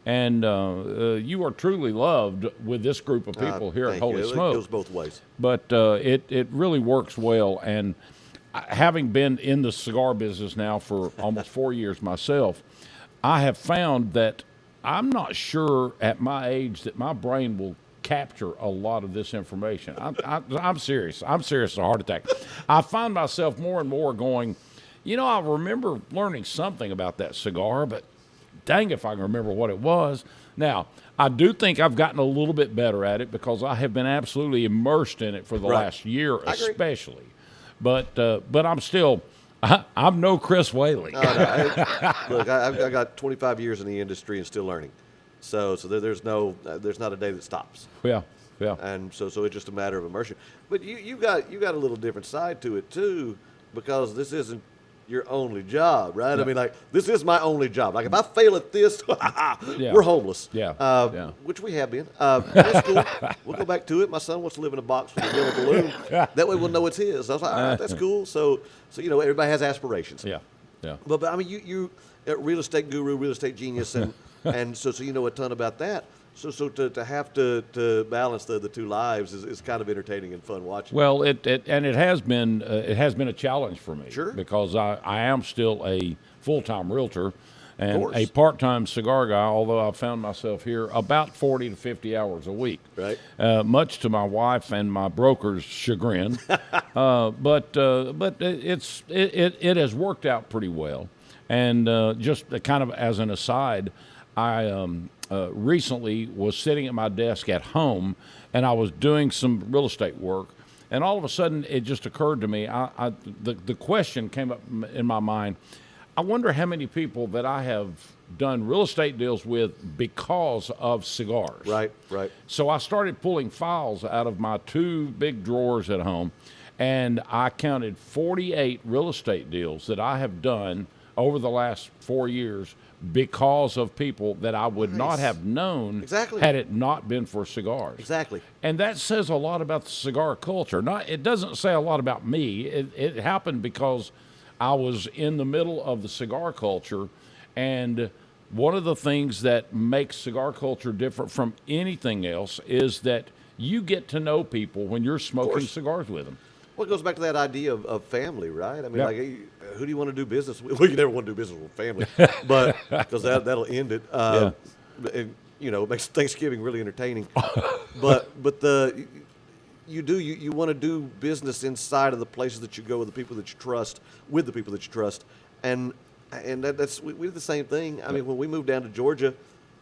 And you are truly loved with this group of people here at Holy Smoke. It goes both ways. But it really works well. And having been in the cigar business now for almost 4 years myself, I have found that I'm not sure at my age that my brain will capture a lot of this information. I'm serious. I'm serious as a heart attack. I find myself more and more going, I remember learning something about that cigar, but dang if I can remember what it was. Now, I do think I've gotten a little bit better at it because I have been absolutely immersed in it for the last year especially. But I'm still... I'm no Chris Whaley. Look, I got 25 years in the industry and still learning, so there's not a day that stops. Yeah. And so it's just a matter of immersion. But you got a little different side to it too, because this isn't your only job, right? Yeah. I mean, like, this is my only job. Like, if I fail at this, we're homeless. Yeah. Which we have been. That's cool. We'll go back to it. My son wants to live in a box with a yellow balloon. That way we'll know it's his. So I was like, all right, that's cool. So everybody has aspirations. Yeah. But I mean, you real estate guru, real estate genius, and so you know a ton about that. So to have to balance the two lives is kind of entertaining and fun watching. Well, it has been a challenge for me. Sure. Because I am still a full-time realtor and a part-time cigar guy, although I found myself here about 40 to 50 hours a week. Right. Much to my wife and my broker's chagrin. But it has worked out pretty well. And just kind of as an aside, I recently was sitting at my desk at home, and I was doing some real estate work, and all of a sudden it just occurred to me, the question came up in my mind, I wonder how many people that I have done real estate deals with because of cigars. Right. So I started pulling files out of my two big drawers at home, and I counted 48 real estate deals that I have done over the last 4 years because of people that I would not have known had it not been for cigars. Exactly. And that says a lot about the cigar culture. It doesn't say a lot about me. It happened because I was in the middle of the cigar culture, and one of the things that makes cigar culture different from anything else is that you get to know people when you're smoking cigars with them. Well, it goes back to that idea of family, right? I mean, like, who do you want to do business with? Well, you never want to do business with family, but because that'll end it. And it makes Thanksgiving really entertaining. but you want to do business inside of the places that you go with the people that you trust, and that's we did the same thing. I mean, when we moved down to Georgia,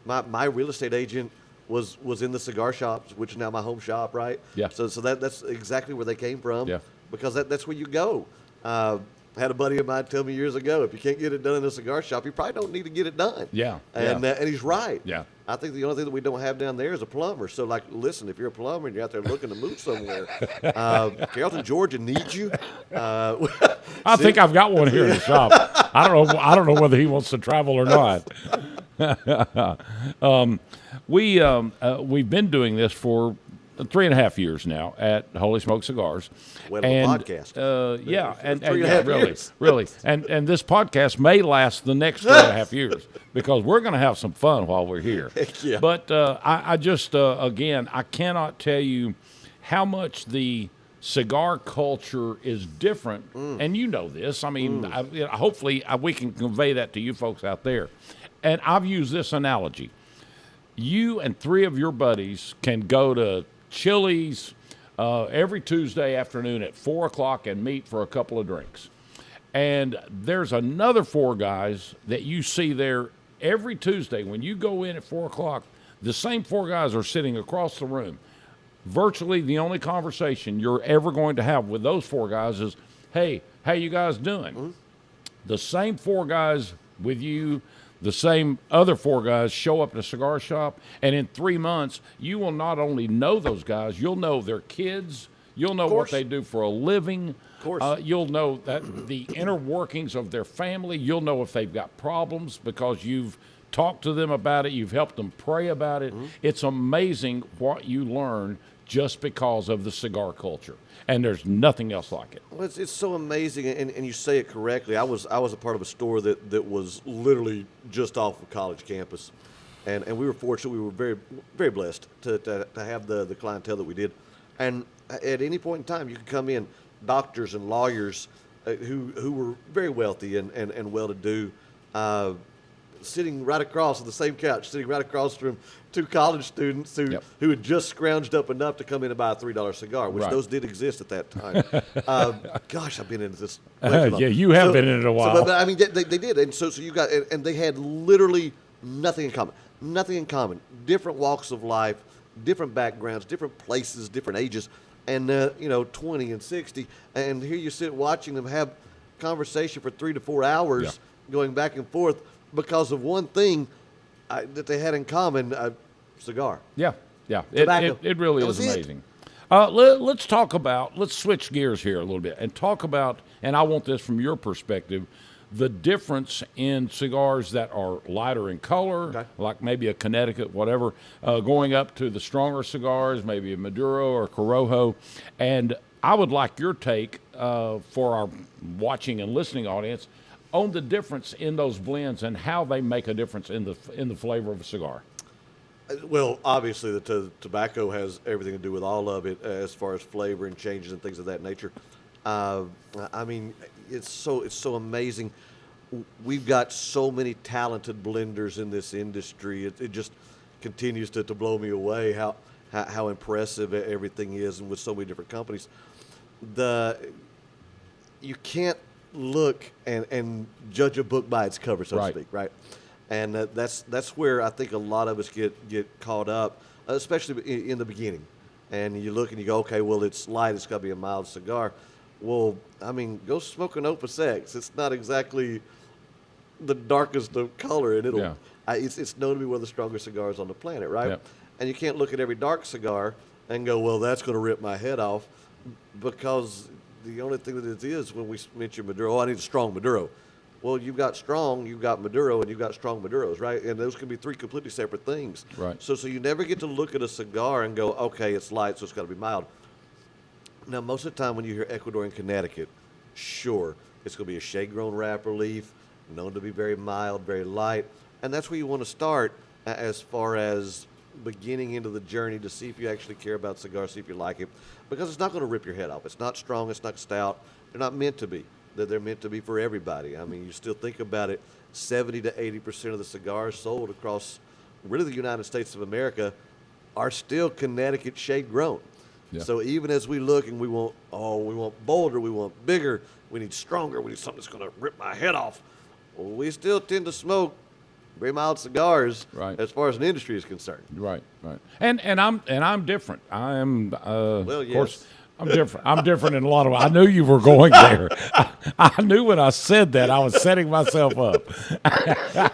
my real estate agent was in the cigar shops, which is now my home shop, right? Yeah. So that's exactly where they came from. Yeah. Because that's where you go. Had a buddy of mine tell me years ago, if you can't get it done in a cigar shop, you probably don't need to get it done. Yeah. And he's right. Yeah. I think the only thing that we don't have down there is a plumber. So, like, listen, if you're a plumber and you're out there looking to move somewhere, Carrollton, Georgia needs you. I think I've got one here in the shop. I don't know whether he wants to travel or not. We've been doing this for 3.5 years now at Holy Smoke Cigars. Well, a podcast. Really. And this podcast may last the next 3.5 years because we're going to have some fun while we're here. Yeah. But I just, again, I cannot tell you how much the cigar culture is different, and you know this. I mean, hopefully we can convey that to you folks out there. And I've used this analogy. You and 3 of your buddies can go to Chili's every Tuesday afternoon at 4 o'clock and meet for a couple of drinks. And there's another 4 guys that you see there every Tuesday. When you go in at 4 o'clock, the same 4 guys are sitting across the room. Virtually the only conversation you're ever going to have with those 4 guys is, hey, how you guys doing? The same 4 guys with you, the same other 4 guys show up at a cigar shop, and in 3 months, you will not only know those guys, you'll know their kids, you'll know what they do for a living, you'll know that the inner workings of their family, you'll know if they've got problems because you've talked to them about it, you've helped them pray about it. It's amazing what you learn just because of the cigar culture. And there's nothing else like it. Well, it's so amazing, and you say it correctly. I was a part of a store that was literally just off of college campus, and we were fortunate. We were very, very blessed to have the clientele that we did. And at any point in time, you could come in, doctors and lawyers who were very wealthy and well-to-do, sitting right across on the same couch, sitting right across from two college students who had just scrounged up enough to come in and buy a $3 cigar, which those did exist at that time. Gosh, I've been into this. Yeah, you have been in it a while. But I mean, they did, and so you got, and they had literally nothing in common. Nothing in common. Different walks of life, different backgrounds, different places, different ages, and 20 and 60, and here you sit watching them have conversation for 3 to 4 hours, going back and forth because of one thing that they had in common: cigar. Yeah. Tobacco. It really is amazing. Let's switch gears here a little bit and talk about, and I want this from your perspective, the difference in cigars that are lighter in color, like maybe a Connecticut, whatever, going up to the stronger cigars, maybe a Maduro or Corojo. And I would like your take for our watching and listening audience on the difference in those blends and how they make a difference in the flavor of a cigar. Well, obviously, the tobacco has everything to do with all of it as far as flavor and changes and things of that nature. I mean, it's so amazing. We've got so many talented blenders in this industry. It just continues to blow me away how impressive everything is, and with so many different companies. You can't look and judge a book by its cover, so to speak, right? And that's where I think a lot of us get caught up, especially in the beginning. And you look and you go, okay, well, it's light, it's got to be a mild cigar. Well, I mean, go smoke an Opus X. It's not exactly the darkest of color, and it's known to be one of the strongest cigars on the planet, right? Yep. And you can't look at every dark cigar and go, well, that's going to rip my head off, because the only thing that it is when we mention Maduro, I need a strong Maduro. Well, you've got strong, you've got Maduro, and you've got strong Maduros, right? And those can be three completely separate things. Right. So you never get to look at a cigar and go, okay, it's light, so it's got to be mild. Now, most of the time when you hear Ecuadorian Connecticut, sure, it's going to be a shade-grown wrapper leaf, known to be very mild, very light, and that's where you want to start as far as beginning into the journey to see if you actually care about cigars, see if you like it, because it's not going to rip your head off. It's not strong, it's not stout. They're not meant to be. They're meant to be for everybody. I mean, you still think about it, 70 to 80% of the cigars sold across really the United States of America are still Connecticut shade-grown. Yeah. So even as we look and we want bolder, we want bigger, we need stronger, we need something that's going to rip my head off, well, we still tend to smoke very mild cigars, as far as an industry is concerned. Right. And I'm different. I'm well, yes. Of course, I'm different. I'm different in a lot of. I knew you were going there. I knew when I said that I was setting myself up.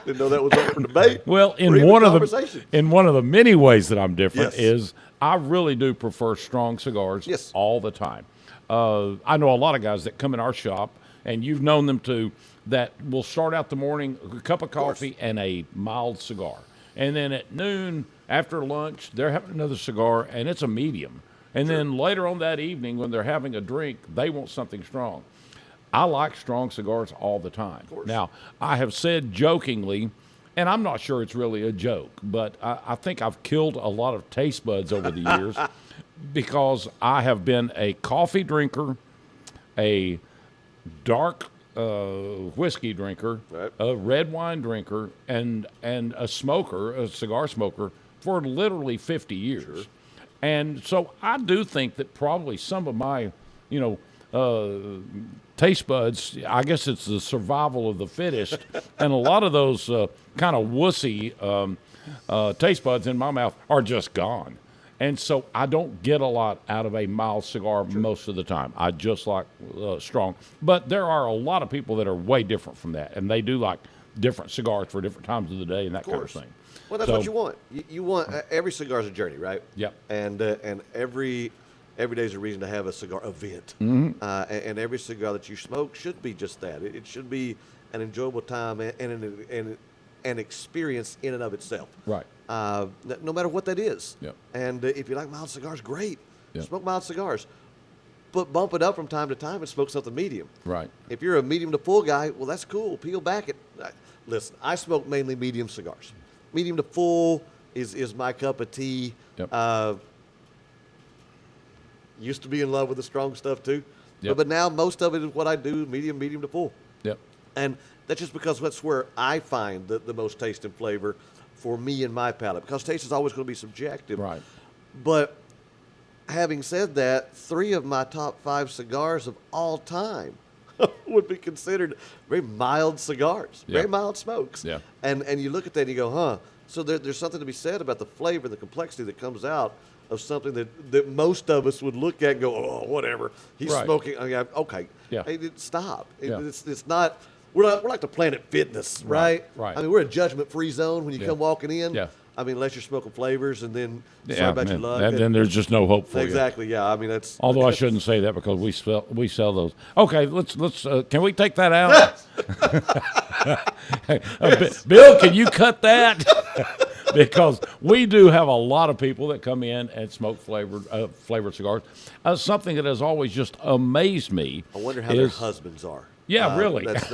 Didn't know that was up for debate. Well, in one of the many ways that I'm different is I really do prefer strong cigars all the time. I know a lot of guys that come in our shop, and you've known them too, that will start out the morning a cup of coffee and a mild cigar, and then at noon after lunch they're having another cigar and it's a medium. And then later on that evening, when they're having a drink, they want something strong. I like strong cigars all the time. Now, I have said jokingly, and I'm not sure it's really a joke, but I think I've killed a lot of taste buds over the years because I have been a coffee drinker, a dark whiskey drinker, a red wine drinker, and a smoker, a cigar smoker, for literally 50 years. Sure. And so I do think that probably some of my, taste buds, I guess it's the survival of the fittest, and a lot of those kind of wussy taste buds in my mouth are just gone. And so I don't get a lot out of a mild cigar most of the time. I just like strong. But there are a lot of people that are way different from that, and they do like different cigars for different times of the day and that kind of thing. Well, that's what you want. You want every cigar is a journey, right? Yep. And every day is a reason to have a cigar event. Mm-hmm. And every cigar that you smoke should be just that. It should be an enjoyable time and an experience in and of itself. Right. No matter what that is. Yep. And if you like mild cigars, great. Yep. Smoke mild cigars. But bump it up from time to time and smoke something medium. Right. If you're a medium to full guy, well, that's cool. Peel back it. Listen, I smoke mainly medium cigars. medium to full is my cup of tea. Yep. Used to be in love with the strong stuff too, Yep. but now most of it is what I do, medium to full. Yep. And that's just because that's where I find the most taste and flavor for me and my palate, because taste is always going to be subjective. Right. But having said that, 3 of my top 5 cigars of all time would be considered very mild cigars, Yeah. very mild smokes. Yeah. And you look at that and you go, huh? So there's something to be said about the flavor and the complexity that comes out of something that most of us would look at and go, oh, whatever. He's Right. smoking. I mean, okay. Yeah. Hey, stop. Yeah. It's not. We're like the Planet Fitness, right? Right. I mean, we're a judgment-free zone when you Yeah. come walking in. Yeah. I mean, unless you're smoking flavors and then sorry Yeah, about your man. luck. Then there's just no hope for you. Exactly. Yeah. I mean, that's. Although I shouldn't say that because we sell those. Okay, let's can we take that out? Bill, can you cut that? Because we do have a lot of people that come in and smoke flavored cigars. Something that has always just amazed me. I wonder how their husbands are. Yeah, really. That's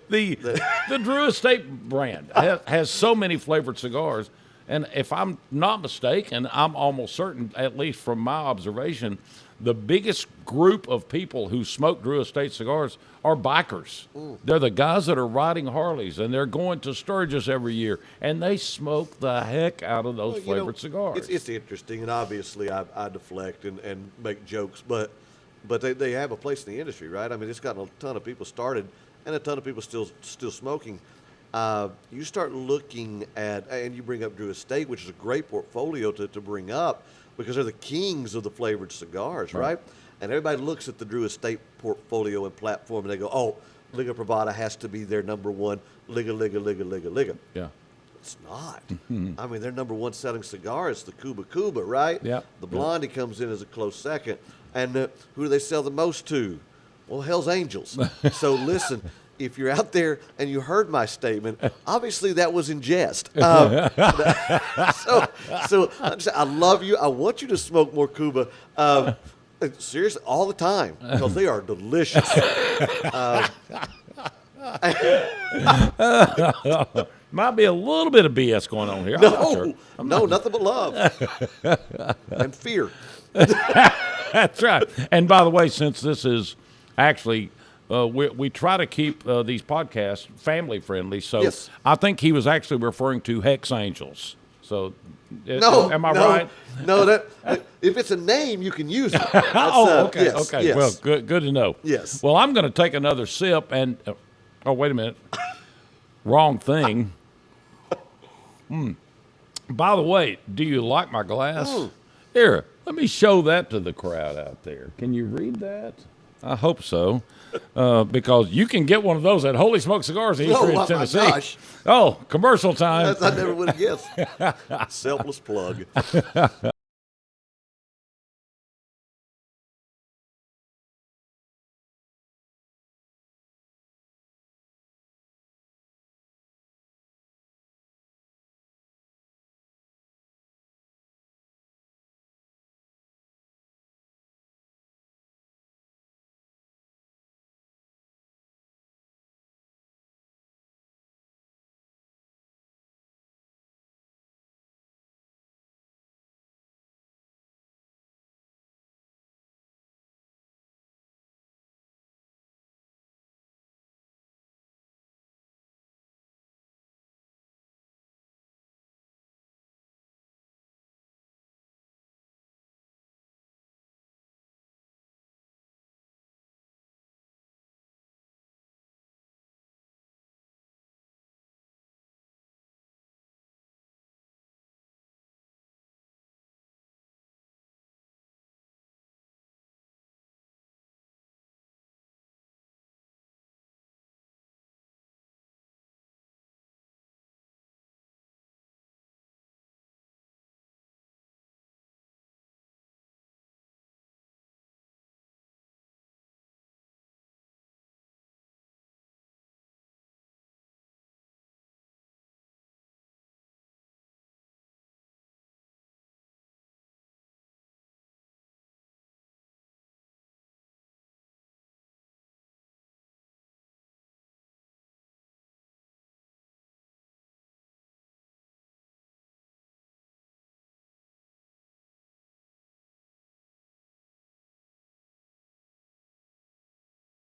The Drew Estate brand has so many flavored cigars, and if I'm not mistaken, I'm almost certain, at least from my observation, the biggest group of people who smoke Drew Estate cigars are bikers. They're the guys that are riding Harleys, and they're going to Sturgis every year, and they smoke the heck out of those flavored cigars. It's interesting, and obviously I deflect and make jokes, but they have a place in the industry, right? I mean, it's gotten a ton of people started, and a ton of people still smoking. You start looking at, and you bring up Drew Estate, which is a great portfolio to bring up, because they're the kings of the flavored cigars, right? And everybody looks at the Drew Estate portfolio and platform, and they go, oh, Liga Privada has to be their number one, Liga. Yeah. It's not. I mean, their number 1 selling cigar is the Cuba, right? Yeah. The Blondie comes in as a close second. And who do they sell the most to? Well, Hell's Angels. So listen, if you're out there and you heard my statement, obviously that was in jest. So I love you. I want you to smoke more Cuba. Seriously, all the time, because they are delicious. Might be a little bit of BS going on here. No, nothing but love and fear. That's right. And by the way, since this is actually, we try to keep these podcasts family friendly. So Yes. I think he was actually referring to Hex Angels. So am I right? No, if it's a name, you can use it. Okay. Yes, Okay. yes. Well, good to know. Yes. Well, I'm going to take another sip and, oh, wait a minute. Wrong thing. By the way, do you like my glass? Here, let me show that to the crowd out there. Can you read that? I hope so, because you can get one of those at Holy Smoke Cigars in East Ridge, Tennessee. My gosh. Oh, commercial time. I never would have guessed. Selfless plug.